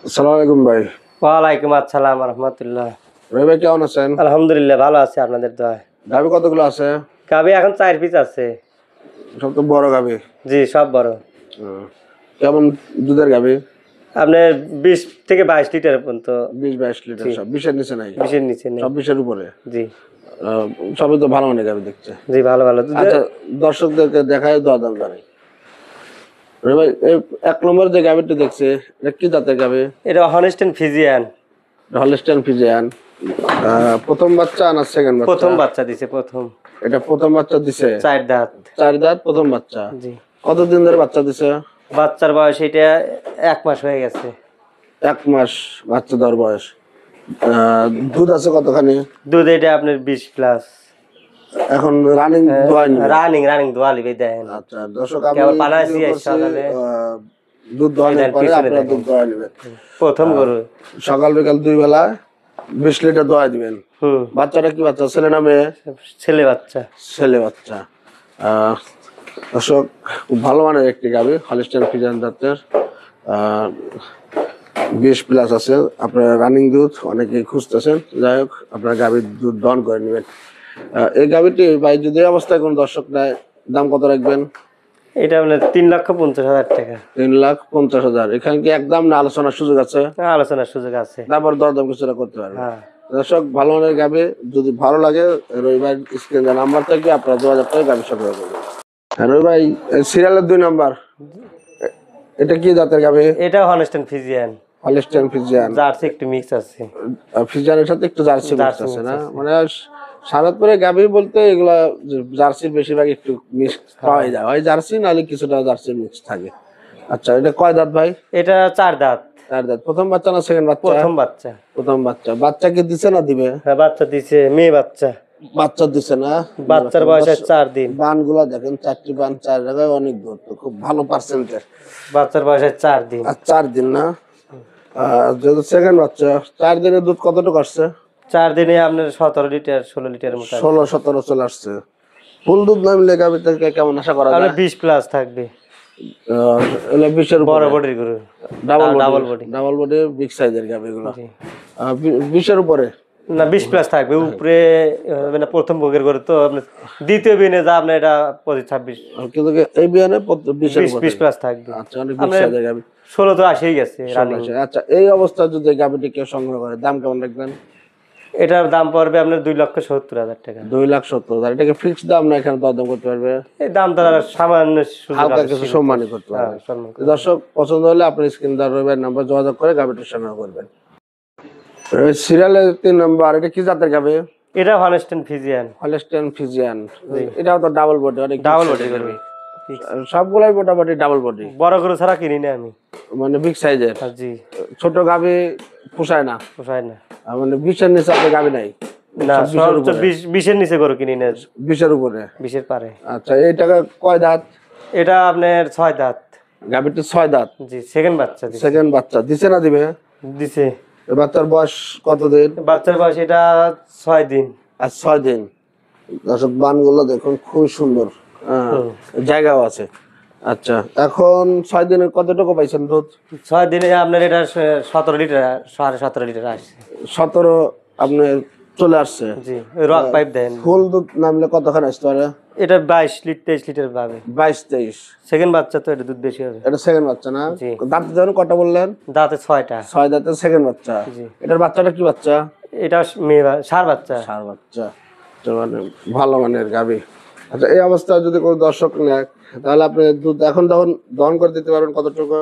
আসসালামু আলাইকুম ভাই। ওয়ালাইকুম আসসালাম রাহমাতুল্লাহ। রবি ভাই কেমন আছেন? আলহামদুলিল্লাহ ভালো আছি আপনাদের দোয়ায়। গাভী কতগুলো আছে? গাভী এখন 4 পিস আছে। সব তো বড় গাভী। জি সব বড়। কেমন দুধের গাভী? আপনার 20 থেকে 22 লিটার পর্যন্ত। 20-22 লিটার সব 20 এর নিচে নাই? 20 এর নিচে নেই। সব 20 এর উপরে? জি। সবই তো ভালো মানের গাভী দেখছে। জি ভালো ভালো। আচ্ছা দর্শকদেরকে দেখায় দরদাম জানি। রবি ভাই এই 1 নম্বর যে গাভীটা দেখছে এটা কি জাতের গাভী? এটা হলস্টাইন ফ্রিজিয়ান। Holstein Friesian. প্রথম বাচ্চা না সেকেন্ড বাচ্চা? প্রথম বাচ্চা দিছে প্রথম। এটা প্রথম বাচ্চা দিছে? 4 দাঁত। 4 দাঁত প্রথম বাচ্চা। জি। কতদিন ধরে বাচ্চা দিছে? বাচ্চার বয়স এটা 1 মাস হয়ে গেছে। 1 মাস বাচ্চা দেওয়ার বয়স। দুধ আছে কতখানি? দুধ এটা আপনার 20 প্লাস। এখন রানিং দোয়ানি? রানিং দোয়ালি ভাই দেখেন। আচ্ছা দর্শক আমি কেবল পালাইছি সকালে। দুধ দোয়ানোর পরে আপনারা দুধ দোয়া নেবেন। প্রথম গরু। সকাল বিকাল 2 বেলা 20 লিটার দোয়া দিবেন। বাচ্চাটা কি বাচ্চা, ছেলে না মেয়ে? ছেলে বাচ্চা। ছেলে বাচ্চা। দর্শক খুব ভালো মানের একটি গাভী হলস্টাইন ফ্রিজিয়ান জাতের। 20 প্লাস আছে। আপনারা রানিং দুধ অনেকেই খুঁজতেছেন, যাই হোক আপনারা গাভীর দুধ দহন করে নেবেন। এই গাভীটি ভাই যদি অবস্থায় কোন দর্শক নেয় দাম কত রাখবেন? এটা আপনার 3,50,000 টাকা। 3,50,000। এখানে কি একদম না আলোচনার সুযোগ আছে? আলোচনার সুযোগ আছে। তারপর দরদাম কিছুটা করতে পারবেন। হ্যাঁ। দর্শক ভালো মানের গাভী যদি ভালো লাগে রবি ভাই স্ক্রিনে নাম্বার থাকবে, আপনারা যোগাযোগ করে গাভী সংগ্রহ করবেন। রবি ভাই সিরিয়ালের 2 নাম্বার এটা কি জাতের গাভী? এটা Holstein Friesian. Holstein Friesian. Jersey একটু মিক্স আছে। ফ্রিজিয়ানের সাথে একটু জার্সি মিক্স আছে না? মানে সারাতপুরে গাভী বলতে এগুলা জার্সির বেশিরভাগ একটু মিক্স পাওয়া যায়, হয় জার্সি নাহলে কিছুটা জার্সির মিক্স থাকে। আচ্ছা এটা কয় দাঁত ভাই? এটা 4 দাঁত। 4 দাঁত। প্রথম বাচ্চা না সেকেন্ড বাচ্চা? প্রথম বাচ্চা। প্রথম বাচ্চা। বাচ্চা কি দিছে না দিবে? হ্যাঁ বাচ্চা দিছে, মেয়ে বাচ্চা। বাচ্চা দিছে না? বাচ্চার বয়স 4 দিন। বানগুলা দেখেন 4টি বান 4 জায়গায় অনেক দূর, তো খুব ভালো পার্সেন্টেজ। বাচ্চার বয়স 4 দিন। আর 4 দিন না? যেহেতু সেকেন্ড বাচ্চা 4 দিনে দুধ কতটুকু আসছে? 4 দিনে আপনার 17 লিটার 16 লিটার মতো। 16-17 চলে আসছে। ফুল দুধ নামলে গাভী থেকে কেমন আশা করা যায়? 20 প্লাস থাকবে। 20 এর বড় বডির গরু। ডাবল বডি বিগ সাইজের গাভী এগুলো। 20 এর উপরে না 20 প্লাস থাকবে উপরে। মানে প্রথম ভোগের গরু তো আপনার দ্বিতীয় বিনে যা আপনার এটা 25-26। কিন্তু এই বিয়ানে 20 প্লাস থাকবে। আচ্ছা অনেক বিগ সাইজের গাভী। 16 তো আসেই গেছে রানিং। আচ্ছা এই অবস্থা যদি গাভীটি কেউ সংগ্রহ করে দাম কেমন রাখবেন? এটার দাম পড়বে আপনার 2,70,000 টাকা। 2,70,000। এটা কি ফিক্সড দাম না এখানে দরদাম করতে পারবে? এই দাম তারা সামান্য হালকা কিছু সম্মানই করতে পারবে। দর্শক পছন্দ হলে আপনি স্ক্রিন দার রবিবার নাম্বার যোগাযোগ করে গাভীটি সংগ্রহ করবেন। সিরিয়ালের 3 নাম্বার এটা কি জাতের গাভী? এটা হলস্টাইন ফ্রিজিয়ান। Holstein Friesian. এটাও তো ডাবল বডি, অনেক ডাবল বডি করবে। সবগুলাই মোটামুটি ডাবল বডি। বড় গরু ছাড়া কিনি না আমি। মানে বিগ সাইজের? জি। ছোট গাভী পোষায় না? পোষায় না। মানে 20 এর নিচে আপনি গাভী নাই? না 20 এর নিচে গরু কিনি না। 20 এর উপরে? 20 এর পারে। আচ্ছা এই টাকা কয় দাঁত? এটা আপনার 6 দাঁত। গাভীটা 6 দাঁত? জি সেকেন্ড বাচ্চা দিছে। সেকেন্ড বাচ্চা দিছে না দিবে? দিছে। বাচ্চার বয়স কত দিন? বাচ্চার বয়স এটা 6 দিন। আর 6 দিন। দর্শক বানগুলো দেখুন খুব সুন্দর, জায়গাও আছে। আচ্ছা এখন 6 দিনে কতটুকু পাইছেন দুধ? 6 দিনে আপনার এটা 17 লিটার 17.5 লিটার আসছে। 17 আপনার চলে আসছে? জি রক পাইপ দেন। ফুল দুধ নামলে কতখানি আসতে পারে? এটা 22 লিটার 23 লিটার পাবে। 22-23। সেকেন্ড বাচ্চা তো এটা দুধ বেশি হবে। এটা সেকেন্ড বাচ্চা না? দাঁতে যখন কটা বললেন? দাঁতে 6টা। 6 দাঁতের সেকেন্ড বাচ্চা। এটার বাচ্চাটা কি বাচ্চা? এটা মেয়ে ষাঁড় বাচ্চা। ষাঁড় বাচ্চা। মানে ভালো মানের গাভী। আচ্ছা এই অবস্থায় যদি কোনো দর্শক নেয় তাহলে আপনি দুধ এখন তখন দহন করে দিতে পারবেন কতটুকু?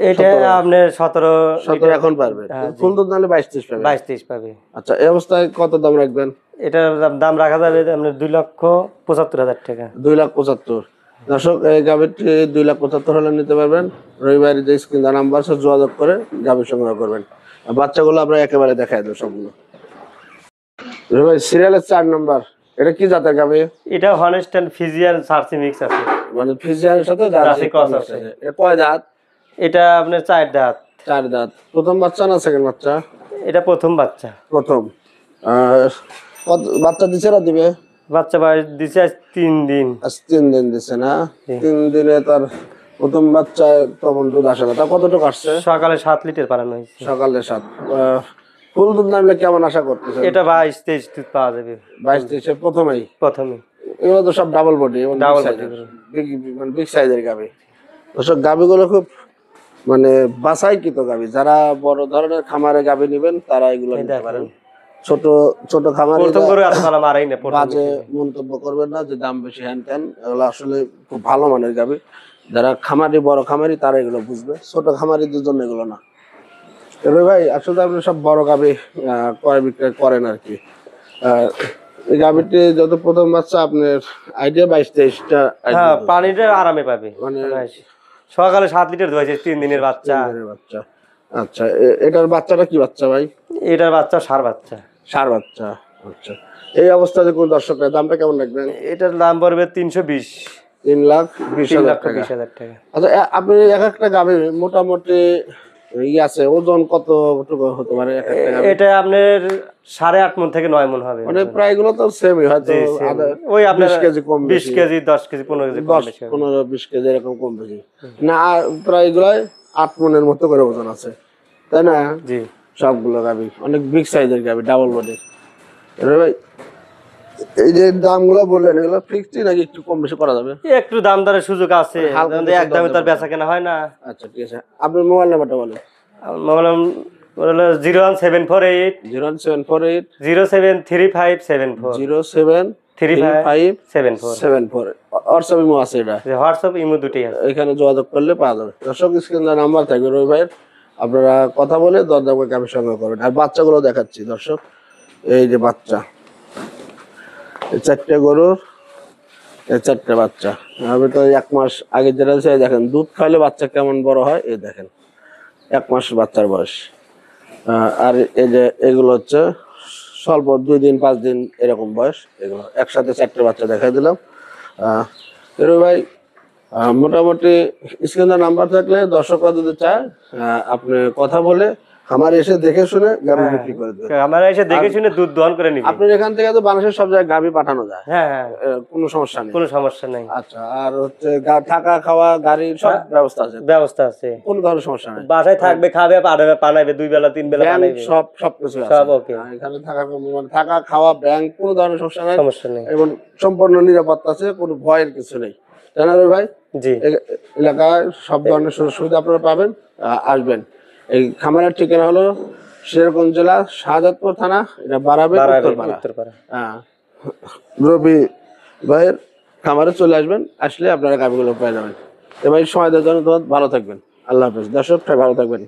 এটা আপনার 17 এখন পারবে। ফুল দুধ নাহলে 22-23 পাবে। 22-23 পাবে। আচ্ছা এই অবস্থায় কত দাম রাখবেন? এটার দাম রাখা যাবে আপনার 2,75,000 টাকা। 2,75,000। দর্শক এই গাভীটি 2,75,000 হলে নিতে পারবেন। রবিবার যে স্ক্রিন নাম্বার আছে যোগাযোগ করে গাভী সংগ্রহ করবেন। আর বাচ্চাগুলো আমরা একেবারে দেখাই দেব সবগুলো। রবিবার সিরিয়ালের 4 নাম্বার এটা কি জাতের গাভী? এটা হলস্টাইন ফ্রিজিয়ান জার্সি মিক্স আছে। মানে ফ্রিজিয়ানের সাথে জার্সি ক্রস আছে। এটা কয় দাঁত? এটা আপনার 4 দাঁত। 4 দাঁত। প্রথম বাচ্চা না সেকেন্ড বাচ্চা? এটা প্রথম বাচ্চা। প্রথম। বাচ্চা দিছে না দিবে? বাচ্চা বয়স দিছে 3 দিন। 3 দিন দিছে না? 3 দিনে তার প্রথম বাচ্চা তখন দুধ আসে না, তা কতটুকু আসছে? সকালে 7 লিটার পালানো হয়েছে। সকালে 7। ফুল দুধ নামলে কেমন আশা করতেছেন? এটা 22-23 দুধ পাওয়া যাবে 22-23 প্রথমেই। প্রথমে। এগুলো তো সব ডাবল বডি, ডাবল বডি মানে বিগ সাইজের গাভি। দর্শক গাভিগুলো খুব মানে বাছাইকৃত গাভি, যারা বড় ধরনের খামারে গাভি নেবেন তারা এগুলো নিতে পারেন। ছোট ছোট খামারে প্রথম করে এত পালা মারাই না, বাজে মন্তব্য করবেন না যে দাম বেশি হ্যান ত্যান, এগুলো আসলে খুব ভালো মানের গাভি। যারা খামারি বড় খামারি তারা এগুলো বুঝবে, ছোট খামারিদের জন্য এগুলো না। তবে ভাই আসলে আপনি সব বড় গাভি ক্রয় বিক্রয় করেন আর কি। এই গাভিটি যত প্রথম বাচ্চা আপনার আইডিয়া 22-23টা। হ্যাঁ, পানিটা আরামে পাবে। মানে সকালে 7 লিটার দোয়াইছে, 3 দিনের বাচ্চা। আচ্ছা, এটার বাচ্চাটা কি বাচ্চা ভাই? এটার বাচ্চা ষাঁড় বাচ্চা। ষাঁড় বাচ্চা। আচ্ছা, এই অবস্থাতে কোন দর্শকের দামটা কেমন রাখবেন? এটার দাম পড়বে 320। 3,20,000 টাকা। আচ্ছা, আপনি এক একটা গাভি মোটামুটি আছে ওজন কতটুকু হতে পারে? এটা আপনার 8.5 মণ থেকে 9 মণ হবে। মানে প্রায় গুলো তো সেমই, হয়তো ওই আপনার 20 কেজি কম 20 কেজি 10 কেজি 15 কেজি 15-20 কেজি এরকম কম বেশি না, প্রায় এগুলাই 8 মণের মতো করে ওজন আছে, তাই না? জি, সবগুলো গাভি অনেক বিগ সাইজের গাভি, ডাবল বডি। ভাই এই যে দামগুলো বললেন এগুলো ফিক্সড নাকি একটু কম বেশি করা যাবে? একটু দাম দরের সুযোগ আছে, একদমই তার বেচা কেনা হয় না। আচ্ছা ঠিক আছে, আপনার মোবাইল নাম্বারটা বলেন। মোবাইল হলো 01748 01748 073574 073574 হোয়াটসঅ্যাপ ইমো আছে, এটা হোয়াটসঅ্যাপ ইমো দুটোই আছে, এখানে যোগাযোগ করলে পাওয়া যাবে। দর্শক স্ক্রিনে নাম্বার থাকবে রবি ভাইয়ের, আপনারা কথা বলে দরদাম করে গাভীর সংগ্রহ করবেন। আর বাচ্চাগুলো দেখাচ্ছি দর্শক, এই যে বাচ্চা, এই 4টে গরুর এই 4টে বাচ্চা। আমি তো 1 মাস আগে যেটা আছে দেখেন, দুধ খাইলে বাচ্চা কেমন বড় হয়, এই দেখেন 1 মাস বাচ্চার বয়স। আর এই যে এগুলো হচ্ছে স্বল্প 2 দিন 5 দিন এরকম বয়স। এগুলো একসাথে 4টে বাচ্চা দেখাই দিলাম। ভাই মোটামুটি স্ক্রিনে নাম্বার থাকলে দর্শকরা যদি চায় আপনি কথা বলে আমার এসে দেখে শুনে গাভী বিক্রি করে দেবেন। আমার এসে দেখে শুনে দুধ দহন করে নিবে। আপনার এখান থেকে তো বাংলাদেশের সব জায়গায় গাভী পাঠানো যায়। হ্যাঁ হ্যাঁ, কোনো সমস্যা নেই, কোনো সমস্যা নাই। আচ্ছা, আর হচ্ছে থাকা খাওয়া গাড়ির সব ব্যবস্থা আছে? ব্যবস্থা আছে, কোনো ধরনের সমস্যা নেই। বাসায় থাকবে, খাবে, পানাবে, 2 বেলা 3 বেলা পানাবে, সব কিছু আছে, সব ওকে। এখানে থাকা খাওয়া ব্যাংক কোনো ধরনের সমস্যা নেই, সমস্যা নেই, এবং সম্পূর্ণ নিরাপত্তা আছে, কোনো ভয়ের কিছু নেই, তাই না ভাই? জি, এলাকায় সব ধরনের সুযোগ সুবিধা আপনারা পাবেন, আসবেন। এই খামারের ঠিকানা হলো সিরাজগঞ্জ জেলা শাহজাদপুর থানা, এটা বারাবে উত্তরপাড়া। রবি ভাইয়ের খামারে চলে আসবেন, আসলে আপনারা গাভীগুলো পেয়ে যাবেন। এবার সময় দেওয়ার জন্য ভালো থাকবেন। আল্লাহ হাফেজ দর্শক, ভালো থাকবেন।